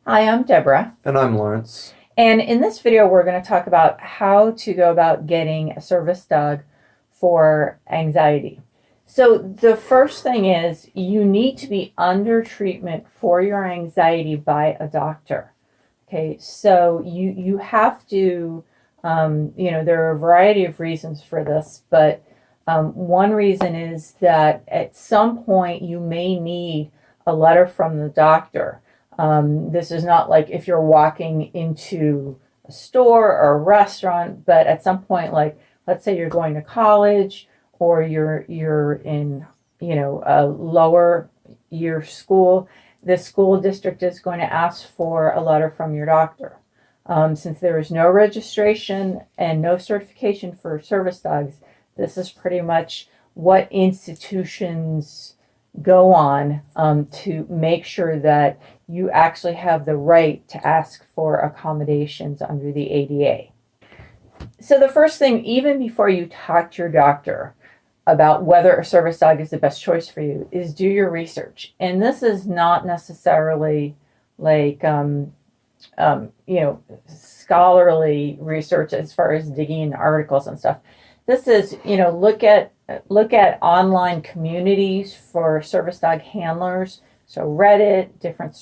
Hi, I'm Deborah, And I'm Lawrence. and in this video we're going to talk about how to go about getting a service dog for anxiety. So the first thing is you need to be under treatment for your anxiety by a doctor. Okay, so you have to, there are a variety of reasons for this, but one reason is that at some point you may need a letter from the doctor. This is not like if you're walking into a store or a restaurant, but at some point, like let's say you're going to college or you're in a lower year school, the school district is going to ask for a letter from your doctor. Since there is no registration and no certification for service dogs, this is pretty much what institutions go on to make sure that you actually have the right to ask for accommodations under the ADA. So the first thing, even before you talk to your doctor about whether a service dog is the best choice for you, is do your research. And this is not necessarily like scholarly research as far as digging in articles and stuff. This is, look at online communities for service dog handlers. So Reddit, different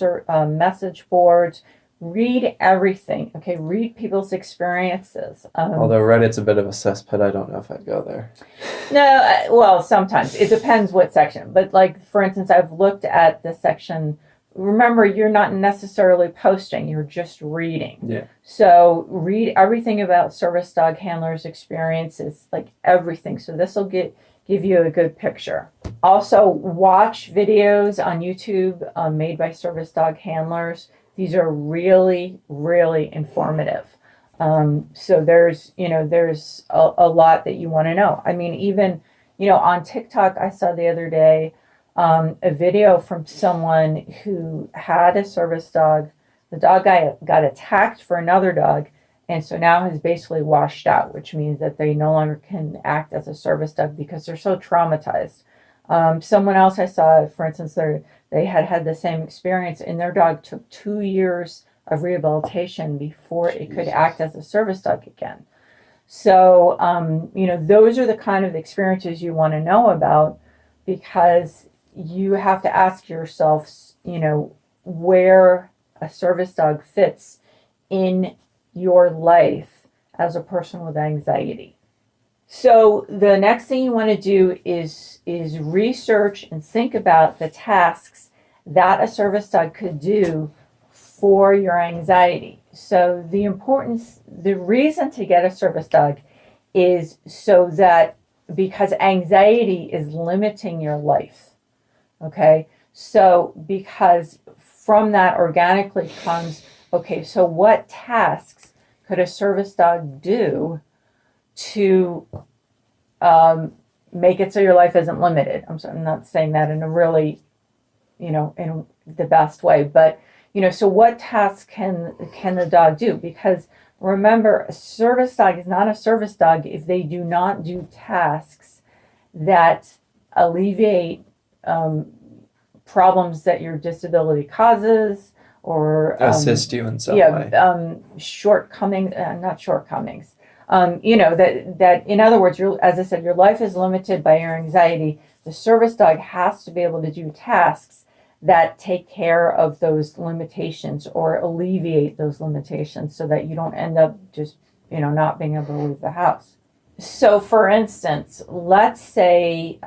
message boards. Read everything. Okay, read people's experiences. Although Reddit's a bit of a cesspit, I don't know if I'd go there. No, well, sometimes it depends what section. But like, for instance, I've looked at the section. Remember, you're not necessarily posting, you're just reading. Yeah. So read everything about service dog handlers' experiences, like everything. So this will give you a good picture. Also, watch videos on YouTube made by service dog handlers. These are really, really informative. So there's a lot that you want to know. I mean, even, on TikTok, I saw the other day a video from someone who had a service dog. The dog got attacked for another dog, and so now has basically washed out, which means that they no longer can act as a service dog because they're so traumatized. Someone else I saw, for instance, they had the same experience, and their dog took 2 years of rehabilitation before it could act as a service dog again. So, those are the kind of experiences you want to know about, because you have to ask yourself, where a service dog fits in your life as a person with anxiety. So the next thing you want to do is research and think about the tasks that a service dog could do for your anxiety. So the reason to get a service dog is so that, because anxiety is limiting your life. Okay, so because from that organically comes, okay, so what tasks could a service dog do to make it so your life isn't limited? I'm not saying that in a really, in the best way, but, so what tasks can the dog do? Because remember, a service dog is not a service dog if they do not do tasks that alleviate problems that your disability causes, or Assist you in some way. Shortcomings, not shortcomings. That in other words, as I said, your life is limited by your anxiety. The service dog has to be able to do tasks that take care of those limitations or alleviate those limitations, so that you don't end up just not being able to leave the house. So, for instance, let's say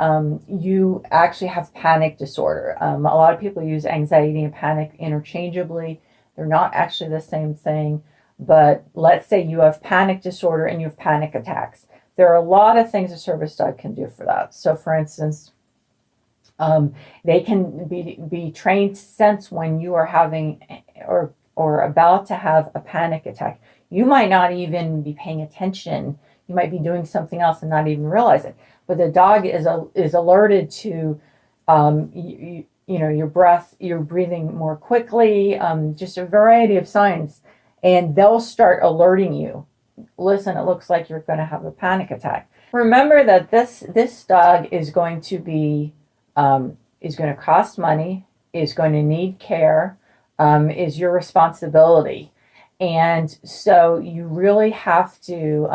you actually have panic disorder. A lot of people use anxiety and panic interchangeably. They're not actually the same thing. But let's say you have panic disorder and you have panic attacks. There are a lot of things a service dog can do for that. So, for instance, they can be trained to sense when you are having or about to have a panic attack. You might not even be paying attention. You might be doing something else and not even realize it. But the dog is alerted to your breath, you're breathing more quickly, just a variety of signs, and they'll start alerting you. Listen, it looks like you're going to have a panic attack. Remember that this dog is going to be is going to cost money, is going to need care. is your responsibility. And so you really have to,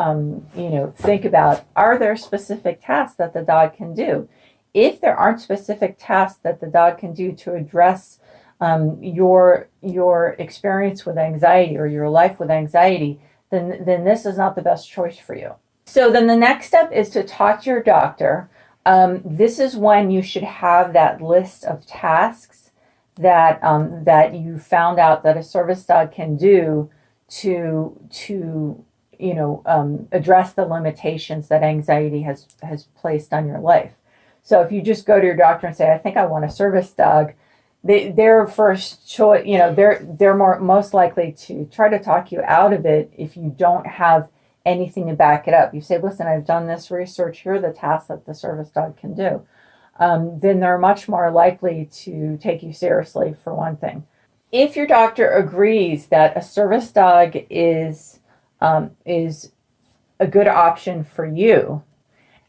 think about, are there specific tasks that the dog can do? If there aren't specific tasks that the dog can do to address your experience with anxiety or your life with anxiety, then this is not the best choice for you. So then the next step is to talk to your doctor. This is when you should have that list of tasks that you found out that a service dog can do to address the limitations that anxiety has placed on your life. So if you just go to your doctor and say, I think I want a service dog, their first choice, they're most likely to try to talk you out of it if you don't have anything to back it up. You say, listen, I've done this research, here are the tasks that the service dog can do. Then they're much more likely to take you seriously, for one thing. If your doctor agrees that a service dog is a good option for you,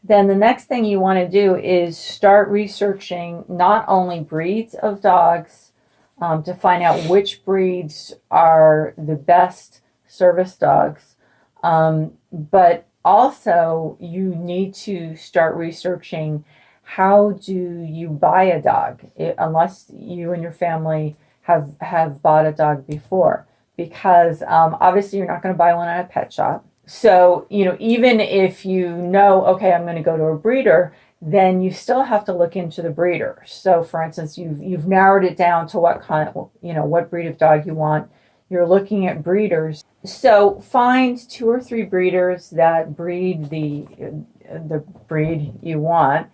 then the next thing you want to do is start researching not only breeds of dogs to find out which breeds are the best service dogs, but also you need to start researching, how do you buy a dog, unless you and your family have bought a dog before, because obviously you're not going to buy one at a pet shop. So, even if okay, I'm going to go to a breeder, then you still have to look into the breeder. So, for instance, you've narrowed it down to what breed of dog you want. You're looking at breeders. So, find 2 or 3 breeders that breed the breed you want.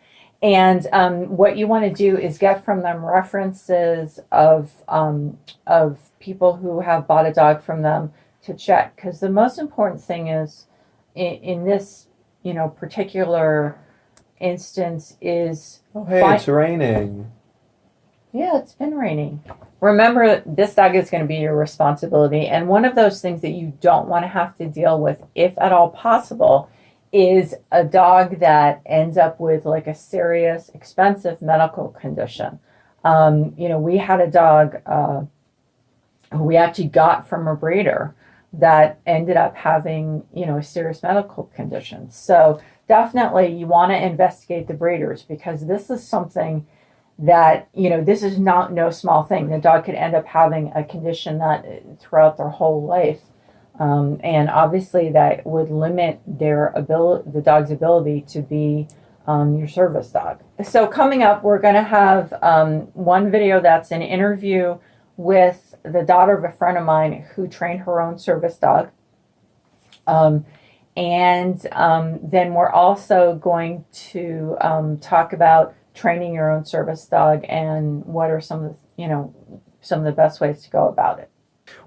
And what you want to do is get from them references of people who have bought a dog from them to check. Because the most important thing is, in this particular instance, is... Oh, hey, it's raining. Yeah, it's been raining. Remember, this dog is going to be your responsibility. And one of those things that you don't want to have to deal with, if at all possible, is a dog that ends up with like a serious, expensive medical condition. We had a dog who we actually got from a breeder that ended up having, a serious medical condition. So definitely you want to investigate the breeders, because this is something that, this is no small thing. The dog could end up having a condition that throughout their whole life. And obviously that would limit the dog's ability to be your service dog. So coming up, we're going to have one video that's an interview with the daughter of a friend of mine who trained her own service dog. And then we're also going to talk about training your own service dog and what are some of the best ways to go about it.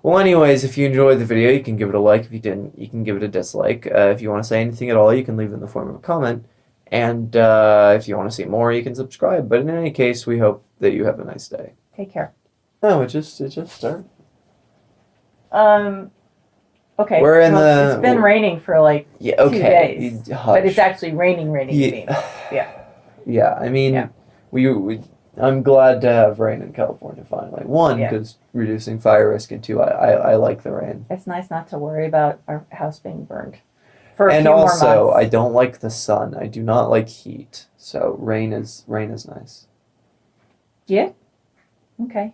Well, anyways, if you enjoyed the video, you can give it a like. If you didn't, you can give it a dislike. If you want to say anything at all, you can leave it in the form of a comment. And if you want to see more, you can subscribe. But in any case, we hope that you have a nice day. Take care. No, it just started. Okay. It's been raining for 2 days. But it's actually raining. Yeah. I mean, I'm glad to have rain in California finally. 1, because reducing fire risk, and 2, I like the rain. It's nice not to worry about our house being burned for a few more months. And also, I don't like the sun. I do not like heat. So rain is nice. Yeah? Okay.